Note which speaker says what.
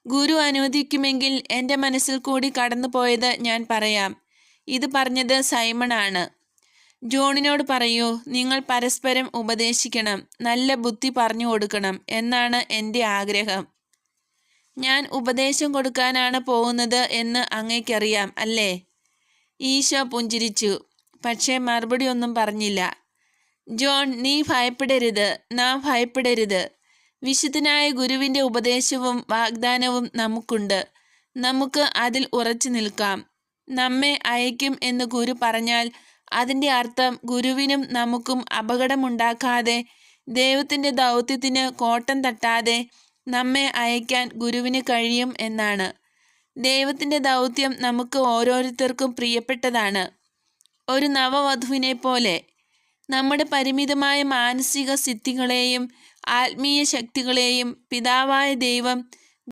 Speaker 1: ഗുരു അനുവദിക്കുമെങ്കിൽ എൻ്റെ മനസ്സിൽ കൂടി കടന്നുപോയത് ഞാൻ പറയാം. ഇത് പറഞ്ഞത് സൈമണാണ്. ജോണിനോട് പറയൂ, നിങ്ങൾ പരസ്പരം ഉപദേശിക്കണം, നല്ല ബുദ്ധി പറഞ്ഞു കൊടുക്കണം എന്നാണ് എൻ്റെ ആഗ്രഹം. ഞാൻ ഉപദേശം കൊടുക്കാനാണ് പോകുന്നത് എന്ന് അങ്ങേക്കറിയാം അല്ലേ? ഈശോ പുഞ്ചിരിച്ചു, പക്ഷേ മറുപടി ഒന്നും പറഞ്ഞില്ല. ജോൺ, നീ ഭയപ്പെടരുത്, നാം ഭയപ്പെടരുത്. വിശുദ്ധനായ ഗുരുവിൻ്റെ ഉപദേശവും വാഗ്ദാനവും നമുക്കുണ്ട്. നമുക്ക് അതിൽ ഉറച്ചു നിൽക്കാം. നമ്മെ അയക്കും എന്ന് ഗുരു പറഞ്ഞാൽ അതിൻ്റെ അർത്ഥം ഗുരുവിനും നമുക്കും അപകടമുണ്ടാക്കാതെ, ദൈവത്തിൻ്റെ ദൗത്യത്തിന് കോട്ടം തട്ടാതെ നമ്മെ അയക്കാൻ ഗുരുവിന് കഴിയും എന്നാണ്. ദൈവത്തിൻ്റെ ദൗത്യം നമുക്ക് ഓരോരുത്തർക്കും പ്രിയപ്പെട്ടതാണ്. ഒരു നവവധുവിനെ പോലെ നമ്മുടെ പരിമിതമായ മാനസിക സിദ്ധികളെയും ആത്മീയ ശക്തികളെയും പിതാവായ ദൈവം